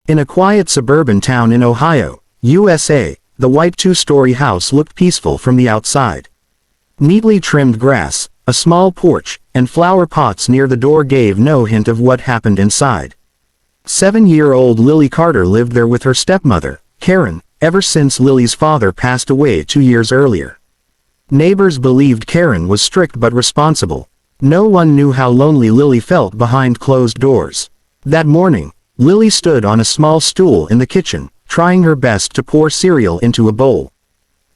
In a quiet suburban town in Ohio, USA, the white two-story house looked peaceful from the outside. Neatly trimmed grass, a small porch, and flower pots near the door gave no hint of what happened inside. 7-year-old Lily Carter lived there with her stepmother, Karen, ever since Lily's father passed away 2 years earlier. Neighbors believed Karen was strict but responsible. No one knew how lonely Lily felt behind closed doors. That morning, Lily stood on a small stool in the kitchen, trying her best to pour cereal into a bowl.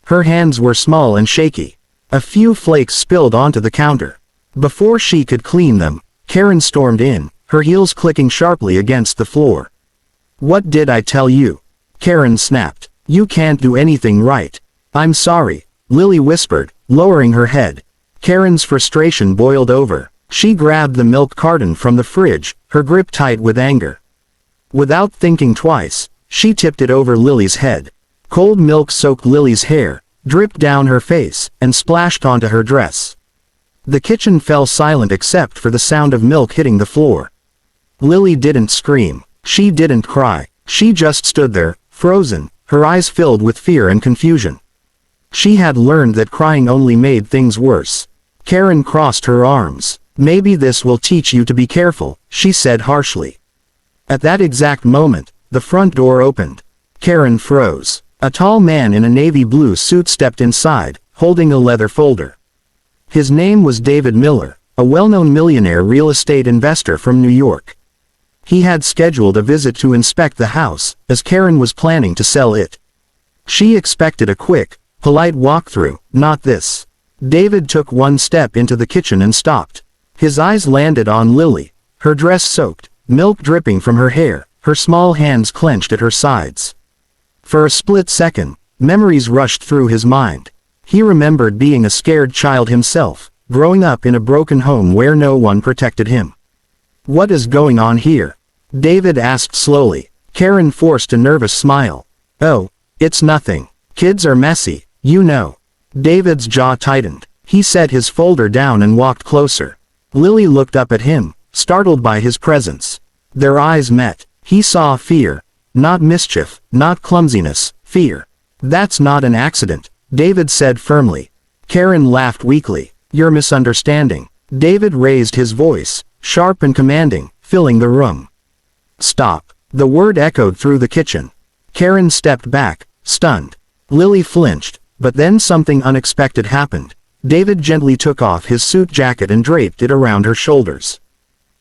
Her hands were small and shaky. A few flakes spilled onto the counter. Before she could clean them, Karen stormed in, her heels clicking sharply against the floor. "What did I tell you?" Karen snapped. "You can't do anything right." "I'm sorry," Lily whispered, lowering her head. Karen's frustration boiled over. She grabbed the milk carton from the fridge, her grip tight with anger. Without thinking twice, she tipped it over Lily's head. Cold milk soaked Lily's hair, dripped down her face, and splashed onto her dress. The kitchen fell silent except for the sound of milk hitting the floor. Lily didn't scream. She didn't cry. She just stood there, frozen, her eyes filled with fear and confusion. She had learned that crying only made things worse. Karen crossed her arms. "Maybe this will teach you to be careful," she said harshly. At that exact moment, the front door opened. Karen froze. A tall man in a navy blue suit stepped inside, holding a leather folder. His name was David Miller, a well-known millionaire real estate investor from New York. He had scheduled a visit to inspect the house, as Karen was planning to sell it. She expected a quick, polite walkthrough, not this. David took one step into the kitchen and stopped. His eyes landed on Lily, her dress soaked, milk dripping from her hair, her small hands clenched at her sides. For a split second, memories rushed through his mind. He remembered being a scared child himself, growing up in a broken home where no one protected him. "What is going on here?" David asked slowly. Karen forced a nervous smile. "Oh, it's nothing. Kids are messy, you know." David's jaw tightened. He set his folder down and walked closer. Lily looked up at him, startled by his presence. Their eyes met. He saw fear. Not mischief, not clumsiness, fear. "That's not an accident," David said firmly. Karen laughed weakly. "You're misunderstanding." David raised his voice, sharp and commanding, filling the room. "Stop." The word echoed through the kitchen. Karen stepped back, stunned. Lily flinched, but then something unexpected happened. David gently took off his suit jacket and draped it around her shoulders.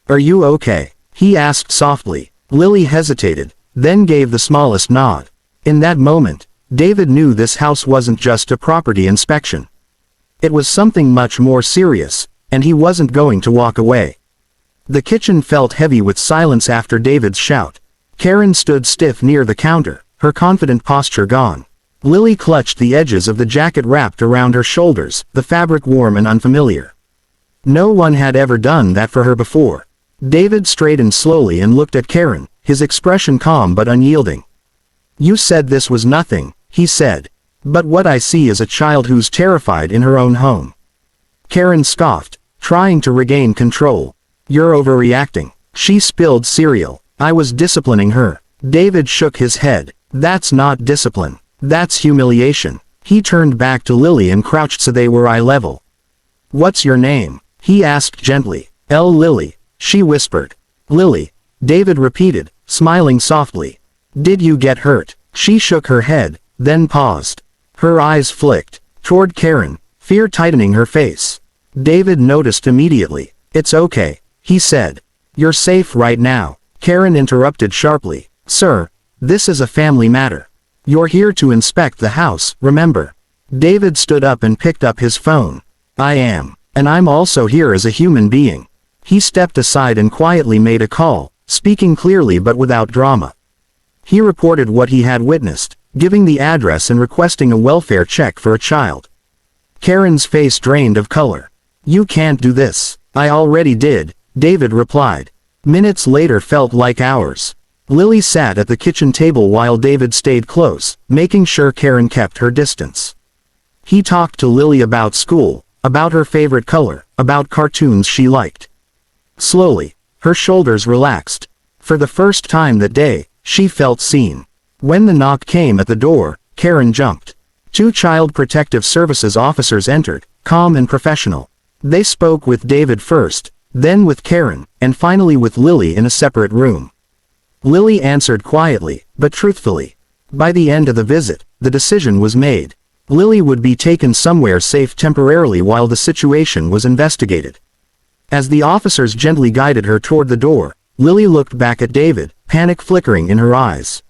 "Are you okay?" he asked softly. Lily hesitated, then gave the smallest nod. In that moment, David knew this house wasn't just a property inspection. It was something much more serious, and he wasn't going to walk away. The kitchen felt heavy with silence after David's shout. Karen stood stiff near the counter, her confident posture gone. Lily clutched the edges of the jacket wrapped around her shoulders, the fabric warm and unfamiliar. No one had ever done that for her before. David straightened slowly and looked at Karen, his expression calm but unyielding. "You said this was nothing," he said. "But what I see is a child who's terrified in her own home." Karen scoffed, trying to regain control. "You're overreacting." She spilled cereal. "I was disciplining her." David shook his head. "That's not discipline. That's humiliation." He turned back to Lily and crouched so they were eye level. "What's your name?" he asked gently. Lily," she whispered. "Lily," David repeated, smiling softly. "Did you get hurt?" She shook her head, then paused. Her eyes flicked toward Karen, fear tightening her face. David noticed immediately. "It's okay," he said. "You're safe right now." Karen interrupted sharply. "Sir, this is a family matter. You're here to inspect the house, remember?" David stood up and picked up his phone. "I am. And I'm also here as a human being." He stepped aside and quietly made a call, speaking clearly but without drama. He reported what he had witnessed, giving the address and requesting a welfare check for a child. Karen's face drained of color. "You can't do this." "I already did," David replied. Minutes later felt like hours. Lily sat at the kitchen table while David stayed close, making sure Karen kept her distance. He talked to Lily about school, about her favorite color, about cartoons she liked. Slowly, her shoulders relaxed. For the first time that day, she felt seen. When the knock came at the door, Karen jumped. Two Child Protective Services officers entered, calm and professional. They spoke with David first, then with Karen, and finally with Lily in a separate room. Lily answered quietly, but truthfully. By the end of the visit, the decision was made. Lily would be taken somewhere safe temporarily while the situation was investigated. As the officers gently guided her toward the door, Lily looked back at David, panic flickering in her eyes.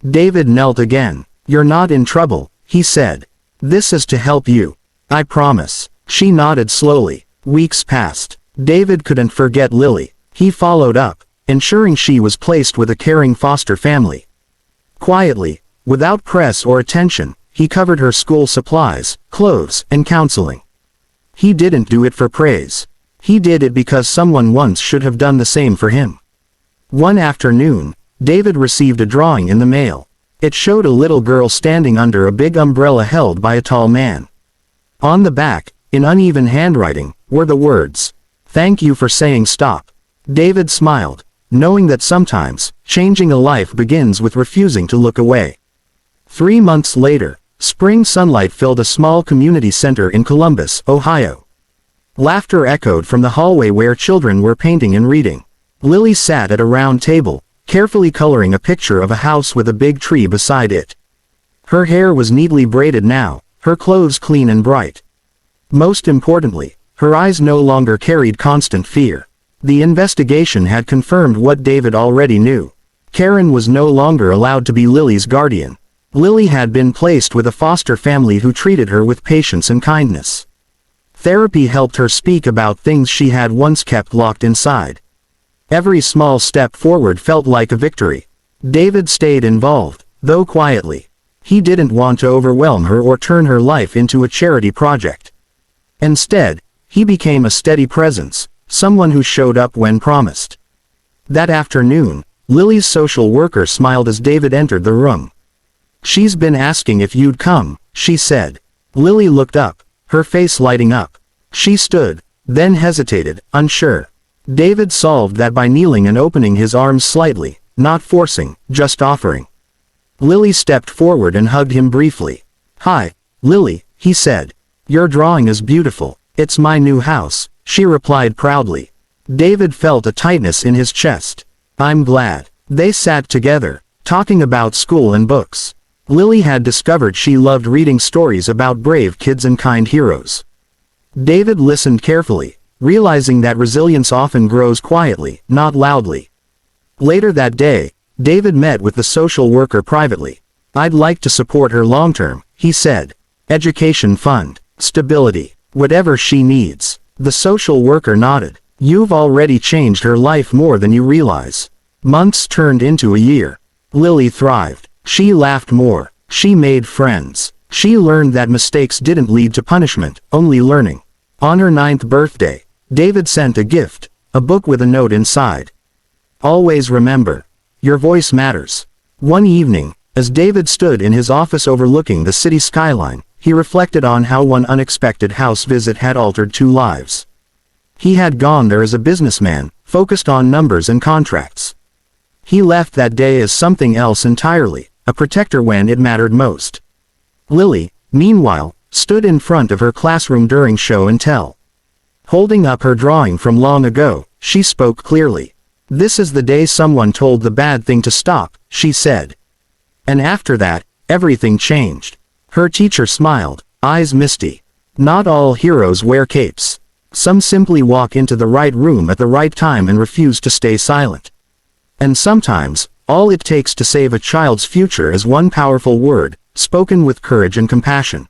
David knelt again. "You're not in trouble," he said. "This is to help you. I promise." She nodded slowly. Weeks passed. David couldn't forget Lily. He followed up, ensuring she was placed with a caring foster family. Quietly, without press or attention, he covered her school supplies, clothes, and counseling. He didn't do it for praise. He did it because someone once should have done the same for him. One afternoon, David received a drawing in the mail. It showed a little girl standing under a big umbrella held by a tall man. On the back, in uneven handwriting, were the words, "Thank you for saying stop." David smiled, knowing that sometimes, changing a life begins with refusing to look away. 3 months later, spring sunlight filled a small community center in Columbus, Ohio. Laughter echoed from the hallway where children were painting and reading. Lily sat at a round table, carefully coloring a picture of a house with a big tree beside it. Her hair was neatly braided now, her clothes clean and bright. Most importantly, her eyes no longer carried constant fear. The investigation had confirmed what David already knew. Karen was no longer allowed to be Lily's guardian. Lily had been placed with a foster family who treated her with patience and kindness. Therapy helped her speak about things she had once kept locked inside. Every small step forward felt like a victory. David stayed involved, though quietly. He didn't want to overwhelm her or turn her life into a charity project. Instead, he became a steady presence, someone who showed up when promised. That afternoon, Lily's social worker smiled as David entered the room. "She's been asking if you'd come," she said. Lily looked up, her face lighting up. She stood, then hesitated, unsure. David solved that by kneeling and opening his arms slightly, not forcing, just offering. Lily stepped forward and hugged him briefly. "Hi, Lily," he said. "Your drawing is beautiful. It's my new house," she replied proudly. David felt a tightness in his chest. "I'm glad." They sat together, talking about school and books. Lily had discovered she loved reading stories about brave kids and kind heroes. David listened carefully, realizing that resilience often grows quietly, not loudly. Later that day, David met with the social worker privately. "I'd like to support her long-term," he said. "Education fund, stability, whatever she needs." The social worker nodded. "You've already changed her life more than you realize." Months turned into a year. Lily thrived. She laughed more. She made friends. She learned that mistakes didn't lead to punishment, only learning. On her 9th birthday, David sent a gift, a book with a note inside. "Always remember, your voice matters." One evening, as David stood in his office overlooking the city skyline, he reflected on how one unexpected house visit had altered 2 lives. He had gone there as a businessman, focused on numbers and contracts. He left that day as something else entirely, a protector when it mattered most. Lily, meanwhile, stood in front of her classroom during show and tell. Holding up her drawing from long ago, she spoke clearly. "This is the day someone told the bad thing to stop," she said. And after that, everything changed. Her teacher smiled, eyes misty. Not all heroes wear capes. Some simply walk into the right room at the right time and refuse to stay silent. And sometimes, all it takes to save a child's future is one powerful word, spoken with courage and compassion.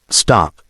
Stop.